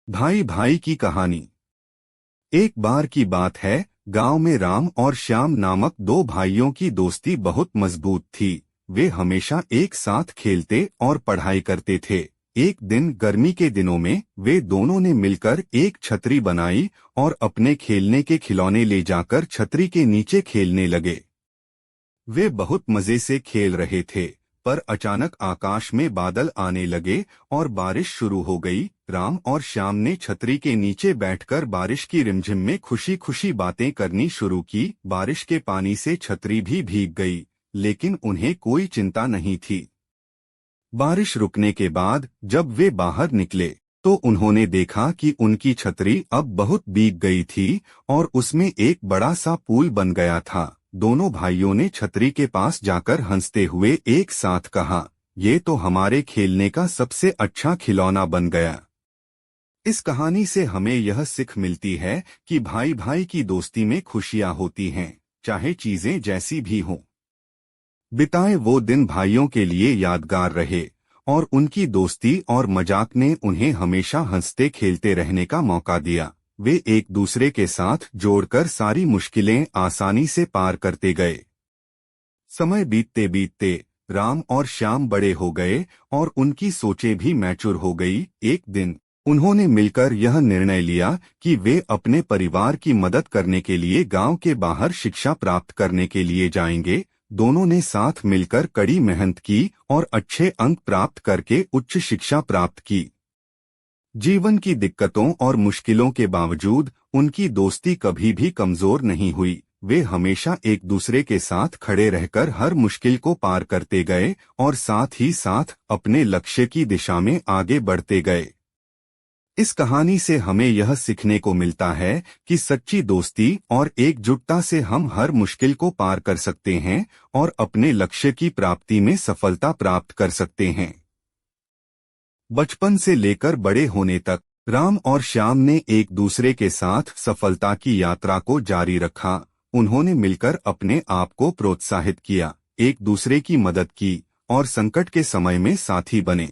भाई भाई की कहानी। एक बार की बात है, गांव में राम और श्याम नामक दो भाइयों की दोस्ती बहुत मजबूत थी। वे हमेशा एक साथ खेलते और पढ़ाई करते थे। एक दिन गर्मी के दिनों में वे दोनों ने मिलकर एक छतरी बनाई और अपने खेलने के खिलौने ले जाकर छतरी के नीचे खेलने लगे। वे बहुत मजे से खेल रहे थे, पर अचानक आकाश में बादल आने लगे और बारिश शुरू हो गई। राम और श्याम ने छतरी के नीचे बैठकर बारिश की रिमझिम में खुशी खुशी बातें करनी शुरू की। बारिश के पानी से छतरी भी भीग गई, लेकिन उन्हें कोई चिंता नहीं थी। बारिश रुकने के बाद जब वे बाहर निकले तो उन्होंने देखा कि उनकी छतरी अब बहुत भीग गई थी और उसमें एक बड़ा सा पुल बन गया था। दोनों भाइयों ने छतरी के पास जाकर हंसते हुए एक साथ कहा, ये तो हमारे खेलने का सबसे अच्छा खिलौना बन गया। इस कहानी से हमें यह सीख मिलती है कि भाई भाई की दोस्ती में खुशियां होती हैं, चाहे चीजें जैसी भी हों। बिताए वो दिन भाइयों के लिए यादगार रहे और उनकी दोस्ती और मजाक ने उन्हें हमेशा हंसते खेलते रहने का मौका दिया। वे एक दूसरे के साथ जोड़कर सारी मुश्किलें आसानी से पार करते गए। समय बीतते बीतते राम और श्याम बड़े हो गए और उनकी सोचें भी मैच्योर हो गई। एक दिन उन्होंने मिलकर यह निर्णय लिया कि वे अपने परिवार की मदद करने के लिए गांव के बाहर शिक्षा प्राप्त करने के लिए जाएंगे। दोनों ने साथ मिलकर कड़ी मेहनत की और अच्छे अंक प्राप्त करके उच्च शिक्षा प्राप्त की। जीवन की दिक्कतों और मुश्किलों के बावजूद उनकी दोस्ती कभी भी कमजोर नहीं हुई। वे हमेशा एक दूसरे के साथ खड़े रहकर हर मुश्किल को पार करते गए और साथ ही साथ अपने लक्ष्य की दिशा में आगे बढ़ते गए। इस कहानी से हमें यह सीखने को मिलता है कि सच्ची दोस्ती और एकजुटता से हम हर मुश्किल को पार कर सकते हैं और अपने लक्ष्य की प्राप्ति में सफलता प्राप्त कर सकते हैं। बचपन से लेकर बड़े होने तक राम और श्याम ने एक दूसरे के साथ सफलता की यात्रा को जारी रखा। उन्होंने मिलकर अपने आप को प्रोत्साहित किया, एक दूसरे की मदद की और संकट के समय में साथी बने।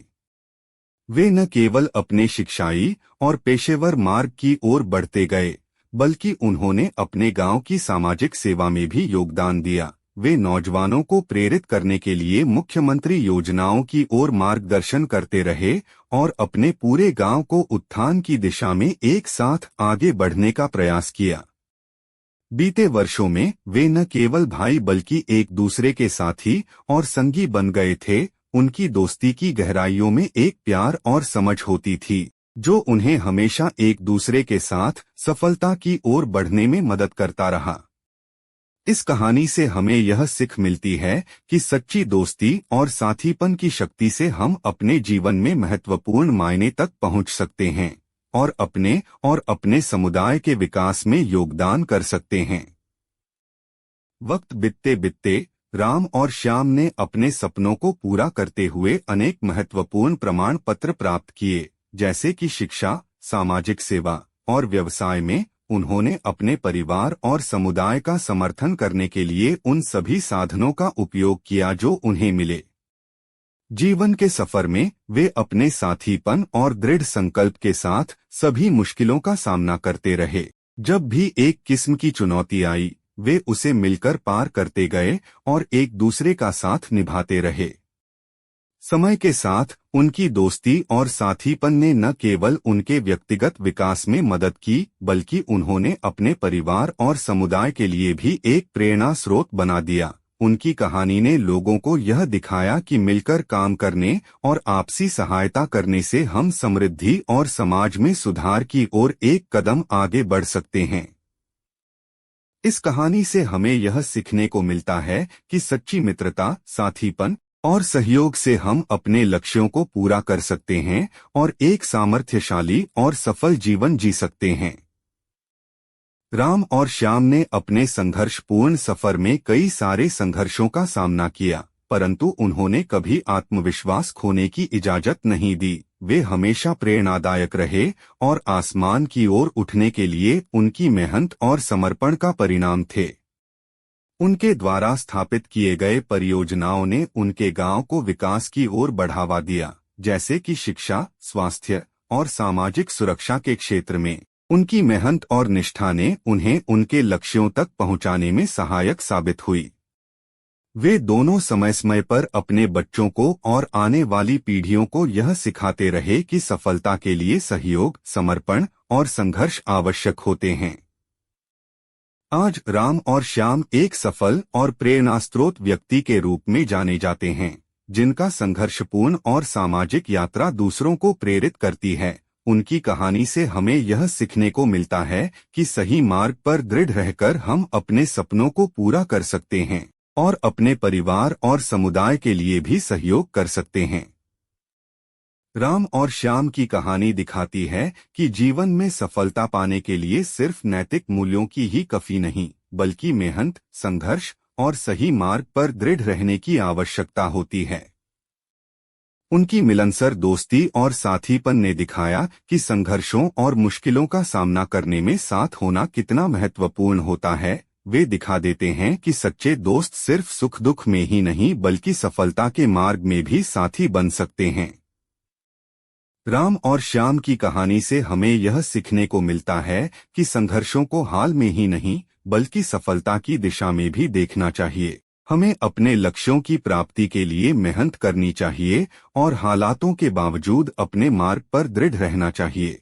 वे न केवल अपने शिक्षाई और पेशेवर मार्ग की ओर बढ़ते गए, बल्कि उन्होंने अपने गांव की सामाजिक सेवा में भी योगदान दिया। वे नौजवानों को प्रेरित करने के लिए मुख्यमंत्री योजनाओं की ओर मार्गदर्शन करते रहे और अपने पूरे गांव को उत्थान की दिशा में एक साथ आगे बढ़ने का प्रयास किया। बीते वर्षों में वे न केवल भाई बल्कि एक दूसरे के साथी और संगी बन गए थे। उनकी दोस्ती की गहराइयों में एक प्यार और समझ होती थी, जो उन्हें हमेशा एक दूसरे के साथ सफलता की ओर बढ़ने में मदद करता रहा। इस कहानी से हमें यह सीख मिलती है कि सच्ची दोस्ती और साथीपन की शक्ति से हम अपने जीवन में महत्वपूर्ण मायने तक पहुंच सकते हैं और अपने समुदाय के विकास में योगदान कर सकते हैं। वक्त बीतते बीतते राम और श्याम ने अपने सपनों को पूरा करते हुए अनेक महत्वपूर्ण प्रमाण पत्र प्राप्त किए, जैसे कि शिक्षा, सामाजिक सेवा और व्यवसाय में। उन्होंने अपने परिवार और समुदाय का समर्थन करने के लिए उन सभी साधनों का उपयोग किया जो उन्हें मिले। जीवन के सफर में वे अपने साथीपन और दृढ़ संकल्प के साथ सभी मुश्किलों का सामना करते रहे। जब भी एक किस्म की चुनौती आई, वे उसे मिलकर पार करते गए और एक दूसरे का साथ निभाते रहे। समय के साथ उनकी दोस्ती और साथीपन ने न केवल उनके व्यक्तिगत विकास में मदद की, बल्कि उन्होंने अपने परिवार और समुदाय के लिए भी एक प्रेरणा स्रोत बना दिया। उनकी कहानी ने लोगों को यह दिखाया कि मिलकर काम करने और आपसी सहायता करने से हम समृद्धि और समाज में सुधार की ओर एक कदम आगे बढ़ सकते हैं। इस कहानी से हमें यह सीखने को मिलता है कि सच्ची मित्रता, साथीपन और सहयोग से हम अपने लक्ष्यों को पूरा कर सकते हैं और एक सामर्थ्यशाली और सफल जीवन जी सकते हैं। राम और श्याम ने अपने संघर्षपूर्ण सफर में कई सारे संघर्षों का सामना किया, परंतु उन्होंने कभी आत्मविश्वास खोने की इजाजत नहीं दी। वे हमेशा प्रेरणादायक रहे और आसमान की ओर उठने के लिए उनकी मेहनत और समर्पण का परिणाम थे। उनके द्वारा स्थापित किए गए परियोजनाओं ने उनके गांव को विकास की ओर बढ़ावा दिया, जैसे कि शिक्षा, स्वास्थ्य और सामाजिक सुरक्षा के क्षेत्र में उनकी मेहनत और निष्ठा ने उन्हें उनके लक्ष्यों तक पहुंचाने में सहायक साबित हुई। वे दोनों समय समय पर अपने बच्चों को और आने वाली पीढ़ियों को यह सिखाते रहे कि सफलता के लिए सहयोग, समर्पण और संघर्ष आवश्यक होते हैं। आज राम और श्याम एक सफल और प्रेरणास्त्रोत व्यक्ति के रूप में जाने जाते हैं, जिनका संघर्षपूर्ण और सामाजिक यात्रा दूसरों को प्रेरित करती है। उनकी कहानी से हमें यह सीखने को मिलता है कि सही मार्ग पर दृढ़ रहकर हम अपने सपनों को पूरा कर सकते हैं और अपने परिवार और समुदाय के लिए भी सहयोग कर सकते हैं। राम और श्याम की कहानी दिखाती है कि जीवन में सफलता पाने के लिए सिर्फ नैतिक मूल्यों की ही काफी नहीं, बल्कि मेहनत, संघर्ष और सही मार्ग पर दृढ़ रहने की आवश्यकता होती है। उनकी मिलनसार दोस्ती और साथीपन ने दिखाया कि संघर्षों और मुश्किलों का सामना करने में साथ होना कितना महत्वपूर्ण होता है। वे दिखा देते हैं कि सच्चे दोस्त सिर्फ सुख दुख में ही नहीं बल्कि सफलता के मार्ग में भी साथी बन सकते हैं। राम और श्याम की कहानी से हमें यह सीखने को मिलता है कि संघर्षों को हाल में ही नहीं बल्कि सफलता की दिशा में भी देखना चाहिए। हमें अपने लक्ष्यों की प्राप्ति के लिए मेहनत करनी चाहिए और हालातों के बावजूद अपने मार्ग पर दृढ़ रहना चाहिए।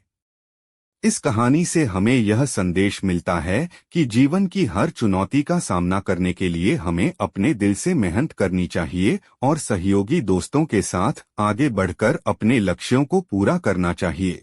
इस कहानी से हमें यह संदेश मिलता है कि जीवन की हर चुनौती का सामना करने के लिए हमें अपने दिल से मेहनत करनी चाहिए और सहयोगी दोस्तों के साथ आगे बढ़कर अपने लक्ष्यों को पूरा करना चाहिए।